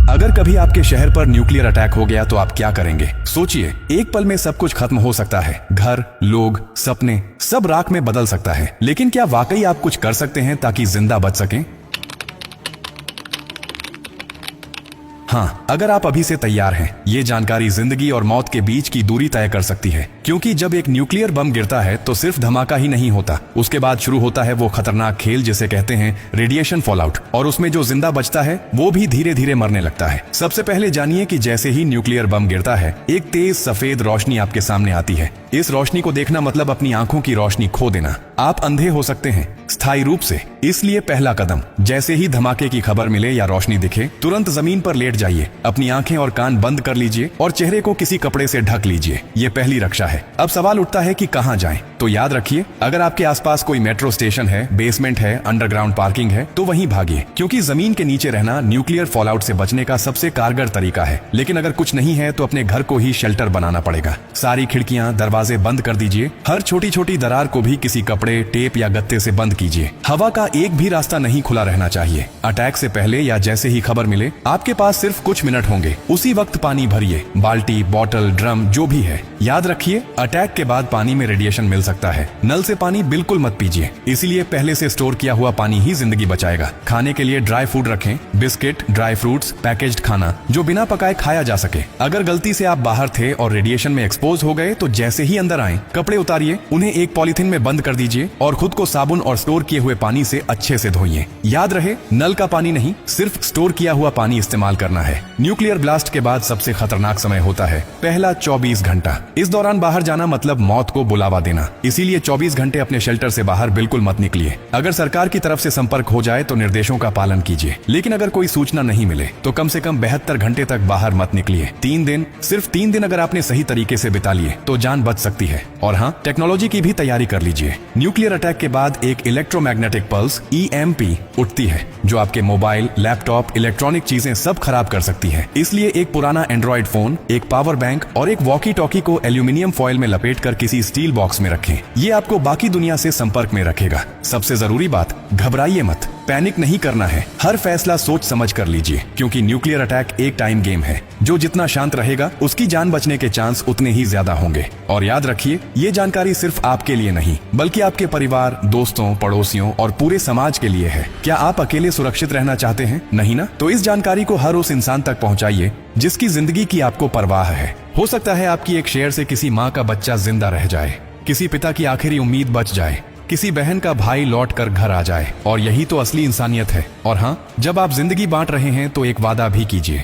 अगर कभी आपके शहर पर न्यूक्लियर अटैक हो गया तो आप क्या करेंगे? सोचिए, एक पल में सब कुछ खत्म हो सकता है। घर, लोग, सपने, सब राख में बदल सकता है। लेकिन क्या वाकई आप कुछ कर सकते हैं ताकि जिंदा बच सकें? हाँ, अगर आप अभी से तैयार हैं, ये जानकारी जिंदगी और मौत के बीच की दूरी तय कर सकती है। क्योंकि जब एक न्यूक्लियर बम गिरता है तो सिर्फ धमाका ही नहीं होता, उसके बाद शुरू होता है वो खतरनाक खेल जिसे कहते हैं रेडिएशन फॉलआउट। और उसमें जो जिंदा बचता है वो भी धीरे धीरे मरने लगता है। सबसे पहले जानिए कि जैसे ही न्यूक्लियर बम गिरता है, एक तेज सफेद रोशनी आपके सामने आती है। इस रोशनी को देखना मतलब अपनी आंखों की रोशनी खो देना। आप अंधे हो सकते हैं स्थायी रूप से। इसलिए पहला कदम, जैसे ही धमाके की खबर मिले या रोशनी दिखे, तुरंत जमीन पर लेट जाइए, अपनी आंखें और कान बंद कर लीजिए और चेहरे को किसी कपड़े से ढक लीजिए। ये पहली रक्षा है। अब सवाल उठता है कि कहां जाएं? तो याद रखिए, अगर आपके आसपास कोई मेट्रो स्टेशन है, बेसमेंट है, अंडरग्राउंड पार्किंग है, तो वहीं भागिए। क्योंकि जमीन के नीचे रहना न्यूक्लियर फॉलआउट से बचने का सबसे कारगर तरीका है। लेकिन अगर कुछ नहीं है तो अपने घर को ही शेल्टर बनाना पड़ेगा। सारी खिड़कियां, दरवाजे बंद कर दीजिए। हर छोटी छोटी दरार को भी किसी कपड़े, टेप या गत्ते से बंद कीजिए। हवा का एक भी रास्ता नहीं खुला रहना चाहिए। अटैक से पहले या जैसे ही खबर मिले, आपके पास सिर्फ कुछ मिनट होंगे। उसी वक्त पानी भरिए, बाल्टी, बोतल, ड्रम, जो भी है। याद रखिए, अटैक के बाद पानी में रेडिएशन मिल सकता है। नल से पानी बिल्कुल मत पीजिए, इसीलिए पहले से स्टोर किया हुआ पानी ही जिंदगी बचाएगा। खाने के लिए ड्राई फूड रखें, बिस्किट, ड्राई फ्रूट्स, पैकेज्ड खाना जो बिना पकाए खाया जा सके। अगर गलती से आप बाहर थे और रेडिएशन में एक्सपोज हो गए तो जैसे ही अंदर आए, कपड़े उतारिए, उन्हें एक पॉलिथीन में बंद कर दीजिए और खुद को साबुन और स्टोर किए हुए पानी से अच्छे से धोइए। याद रहे, नल का पानी नहीं, सिर्फ स्टोर किया हुआ पानी इस्तेमाल करना है। न्यूक्लियर ब्लास्ट के बाद सबसे खतरनाक समय होता है पहला 24 घंटा। इस दौरान बाहर जाना मतलब मौत को बुलावा देना। इसीलिए 24 घंटे अपने शेल्टर से बाहर बिल्कुल मत निकलिए। अगर सरकार की तरफ से संपर्क हो जाए तो निर्देशों का पालन कीजिए। लेकिन अगर कोई सूचना नहीं मिले तो कम से कम 72 घंटे तक बाहर मत निकलिए। 3 दिन, सिर्फ 3 दिन अगर आपने सही तरीके से बिता लिए तो जान बच सकती है। और हाँ, टेक्नोलॉजी की भी तैयारी कर लीजिए। न्यूक्लियर अटैक के बाद एक इलेक्ट्रोमैग्नेटिक पल्स EMP उठती है जो आपके मोबाइल, लैपटॉप, इलेक्ट्रॉनिक चीजें सब खराब कर सकती है। इसलिए एक पुराना एंड्रॉइड फोन, एक पावर बैंक और एक वॉकी टॉकी को एल्यूमिनियम फॉइल में लपेटकर किसी स्टील बॉक्स में रखें। ये आपको बाकी दुनिया से संपर्क में रखेगा। सबसे जरूरी बात, घबराइए मत, पैनिक नहीं करना है। हर फैसला सोच समझ कर लीजिए, क्योंकि न्यूक्लियर अटैक एक टाइम गेम है। जो जितना शांत रहेगा, उसकी जान बचने के चांस उतने ही ज्यादा होंगे। और याद रखिए, ये जानकारी सिर्फ आपके लिए नहीं, बल्कि आपके परिवार, दोस्तों, पड़ोसियों और पूरे समाज के लिए है। क्या आप अकेले सुरक्षित रहना चाहते हैं? नहीं ना? तो इस जानकारी को हर उस इंसान तक पहुंचाइए जिसकी जिंदगी की आपको परवाह है। हो सकता है आपकी एक शेयर से किसी माँ का बच्चा जिंदा रह जाए, किसी पिता की आखिरी उम्मीद बच जाए, किसी बहन का भाई लौट कर घर आ जाए। और यही तो असली इंसानियत है। और हाँ, जब आप जिंदगी बांट रहे हैं तो एक वादा भी कीजिए,